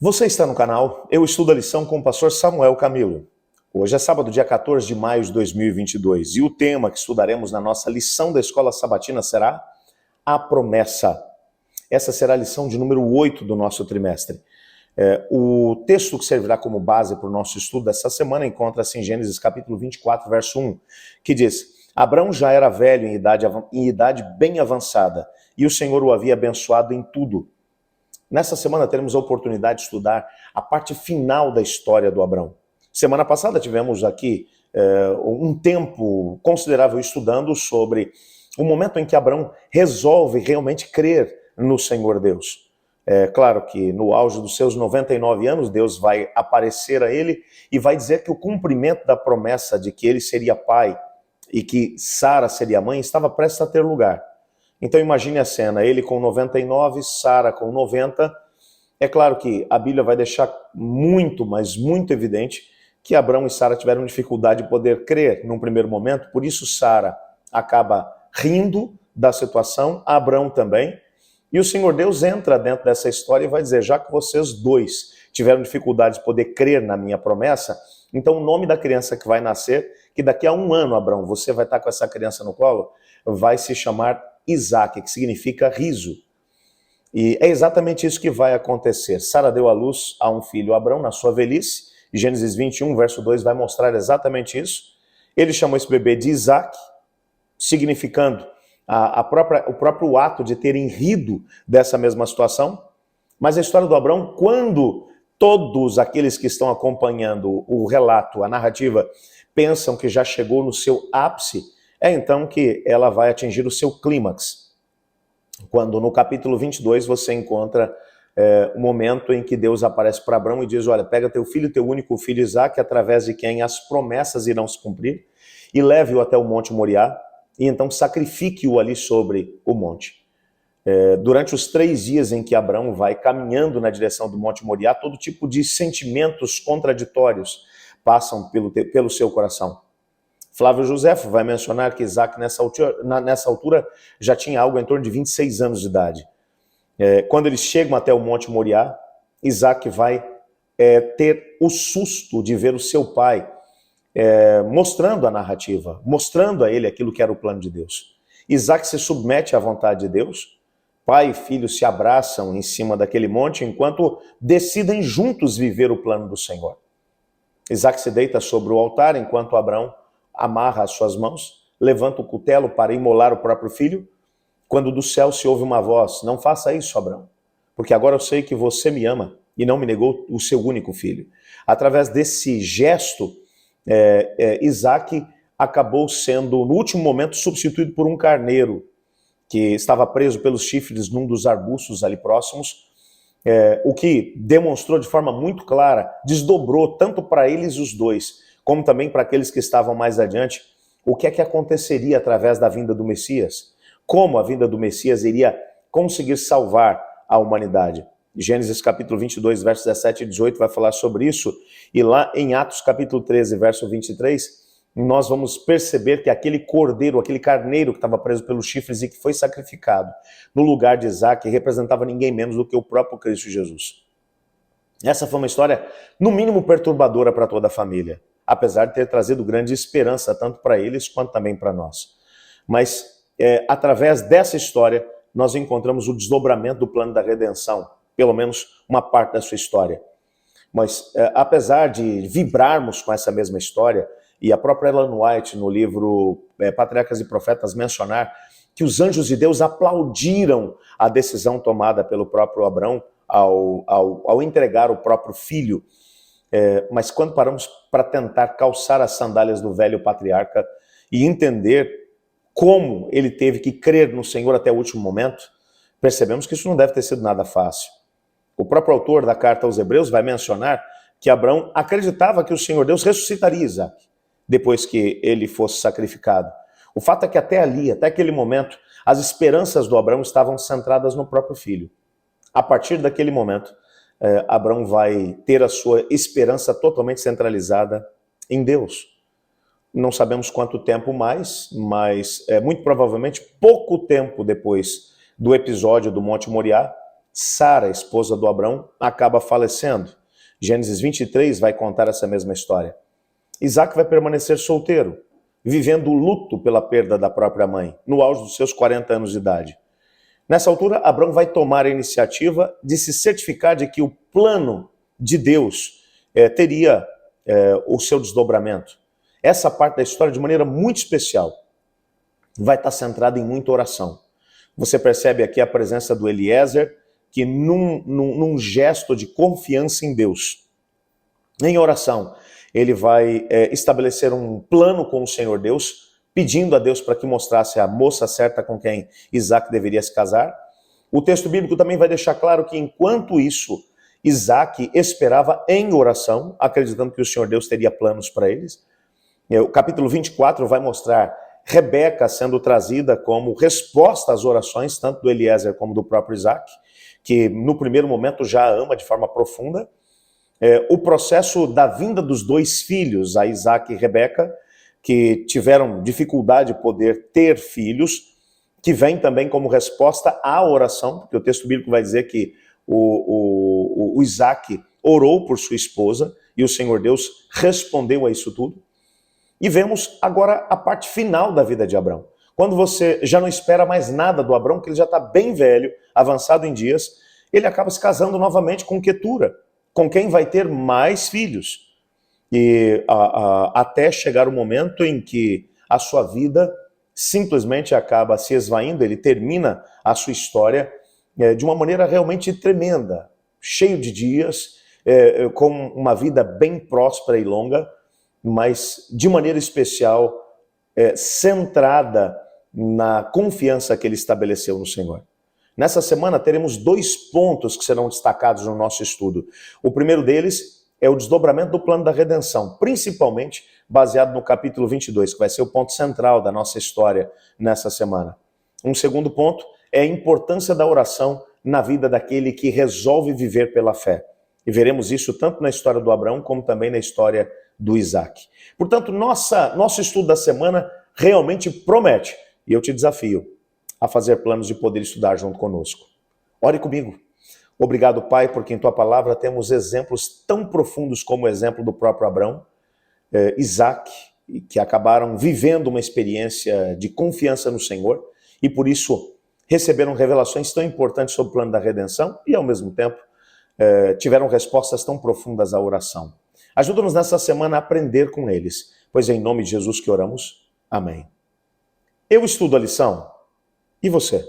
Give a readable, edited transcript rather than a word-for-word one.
Você está no canal Eu Estudo a Lição com o pastor Samuel Camilo. Hoje é sábado, dia 14 de maio de 2022 e o tema que estudaremos na nossa lição da Escola Sabatina será a promessa. Essa será a lição de número 8 do nosso trimestre. O texto que servirá como base para o nosso estudo dessa semana encontra-se em Gênesis capítulo 24, verso 1, que diz: Abrão já era velho em idade bem avançada e o Senhor o havia abençoado em tudo. Nessa semana teremos a oportunidade de estudar a parte final da história do Abrão. Semana passada tivemos aqui um tempo considerável estudando sobre o momento em que Abrão resolve realmente crer no Senhor Deus. É claro que no auge dos seus 99 anos, Deus vai aparecer a ele e vai dizer que o cumprimento da promessa de que ele seria pai e que Sara seria mãe estava prestes a ter lugar. Então imagine a cena, ele com 99, Sara com 90. É claro que a Bíblia vai deixar muito, mas muito evidente que Abrão e Sara tiveram dificuldade de poder crer num primeiro momento, por isso Sara acaba rindo da situação, Abrão também, e o Senhor Deus entra dentro dessa história e vai dizer, já que vocês dois tiveram dificuldade de poder crer na minha promessa, então o nome da criança que vai nascer, que daqui a 1 ano, Abrão, você vai estar com essa criança no colo, vai se chamar Isaac, que significa riso. E é exatamente isso que vai acontecer. Sara deu à luz a um filho, Abrão, na sua velhice. Gênesis 21, verso 2, vai mostrar exatamente isso. Ele chamou esse bebê de Isaac, significando o próprio ato de terem rido dessa mesma situação. Mas a história do Abrão, quando todos aqueles que estão acompanhando o relato, a narrativa, pensam que já chegou no seu ápice, é então que ela vai atingir o seu clímax. Quando no capítulo 22 você encontra o momento em que Deus aparece para Abrão e diz, olha, pega teu filho, teu único filho Isaac, através de quem as promessas irão se cumprir, e leve-o até o Monte Moriá, e então sacrifique-o ali sobre o monte. Durante os 3 dias em que Abrão vai caminhando na direção do Monte Moriá, todo tipo de sentimentos contraditórios passam pelo seu coração. Flávio Josefo vai mencionar que Isaac, nessa altura, já tinha algo em torno de 26 anos de idade. Quando eles chegam até o Monte Moriá, Isaac vai ter o susto de ver o seu pai mostrando a narrativa, mostrando a ele aquilo que era o plano de Deus. Isaac se submete à vontade de Deus, pai e filho se abraçam em cima daquele monte, enquanto decidem juntos viver o plano do Senhor. Isaac se deita sobre o altar, enquanto Abrão amarra as suas mãos, levanta o cutelo para imolar o próprio filho, quando do céu se ouve uma voz, não faça isso, Abrão, porque agora eu sei que você me ama e não me negou o seu único filho. Através desse gesto, Isaac acabou sendo, no último momento, substituído por um carneiro, que estava preso pelos chifres num dos arbustos ali próximos, o que demonstrou de forma muito clara, desdobrou tanto para eles os dois, como também para aqueles que estavam mais adiante, o que é que aconteceria através da vinda do Messias? Como a vinda do Messias iria conseguir salvar a humanidade? Gênesis capítulo 22, versos 17 e 18 vai falar sobre isso, e lá em Atos capítulo 13, verso 23, nós vamos perceber que aquele cordeiro, aquele carneiro que estava preso pelos chifres e que foi sacrificado no lugar de Isaac, representava ninguém menos do que o próprio Cristo Jesus. Essa foi uma história, no mínimo, perturbadora para toda a família, apesar de ter trazido grande esperança, tanto para eles quanto também para nós. Mas, através dessa história, nós encontramos o desdobramento do plano da redenção, pelo menos uma parte da sua história. Mas, apesar de vibrarmos com essa mesma história, e a própria Ellen White, no livro Patriarcas e Profetas, mencionar que os anjos de Deus aplaudiram a decisão tomada pelo próprio Abrão ao entregar o próprio filho. Mas quando paramos para tentar calçar as sandálias do velho patriarca e entender como ele teve que crer no Senhor até o último momento, percebemos que isso não deve ter sido nada fácil. O próprio autor da carta aos Hebreus vai mencionar que Abrão acreditava que o Senhor Deus ressuscitaria Isaac depois que ele fosse sacrificado. O fato é que até ali, até aquele momento, as esperanças do Abrão estavam centradas no próprio filho. A partir daquele momento, Abrão vai ter a sua esperança totalmente centralizada em Deus. Não sabemos quanto tempo mais, mas muito provavelmente pouco tempo depois do episódio do Monte Moriá, Sara, esposa do Abrão, acaba falecendo. Gênesis 23 vai contar essa mesma história. Isaac vai permanecer solteiro, vivendo o luto pela perda da própria mãe, no auge dos seus 40 anos de idade. Nessa altura, Abrão vai tomar a iniciativa de se certificar de que o plano de Deus teria o seu desdobramento. Essa parte da história, de maneira muito especial, vai estar centrada em muita oração. Você percebe aqui a presença do Eliezer, que num gesto de confiança em Deus, em oração, ele vai estabelecer um plano com o Senhor Deus, pedindo a Deus para que mostrasse a moça certa com quem Isaac deveria se casar. O texto bíblico também vai deixar claro que, enquanto isso, Isaac esperava em oração, acreditando que o Senhor Deus teria planos para eles. O capítulo 24 vai mostrar Rebeca sendo trazida como resposta às orações, tanto do Eliezer como do próprio Isaac, que no primeiro momento já a ama de forma profunda. O processo da vinda dos dois filhos, a Isaac e Rebeca, que tiveram dificuldade de poder ter filhos, que vem também como resposta à oração, porque o texto bíblico vai dizer que o Isaac orou por sua esposa e o Senhor Deus respondeu a isso tudo. E vemos agora a parte final da vida de Abrão. Quando você já não espera mais nada do Abrão, que ele já está bem velho, avançado em dias, ele acaba se casando novamente com Quetura, com quem vai ter mais filhos. E até chegar o momento em que a sua vida simplesmente acaba se esvaindo, ele termina a sua história de uma maneira realmente tremenda, cheio de dias, com uma vida bem próspera e longa, mas de maneira especial centrada na confiança que ele estabeleceu no Senhor. Nessa semana teremos 2 pontos que serão destacados no nosso estudo. O primeiro deles é o desdobramento do plano da redenção, principalmente baseado no capítulo 22, que vai ser o ponto central da nossa história nessa semana. Um segundo ponto é a importância da oração na vida daquele que resolve viver pela fé. E veremos isso tanto na história do Abraão como também na história do Isaac. Portanto, nosso estudo da semana realmente promete, e eu te desafio a fazer planos de poder estudar junto conosco. Ore comigo. Obrigado, Pai, porque em Tua palavra temos exemplos tão profundos como o exemplo do próprio Abrão, Isaac, que acabaram vivendo uma experiência de confiança no Senhor e por isso receberam revelações tão importantes sobre o plano da redenção e ao mesmo tempo tiveram respostas tão profundas à oração. Ajuda-nos nessa semana a aprender com eles, pois é em nome de Jesus que oramos. Amém. Eu estudo a lição. E você?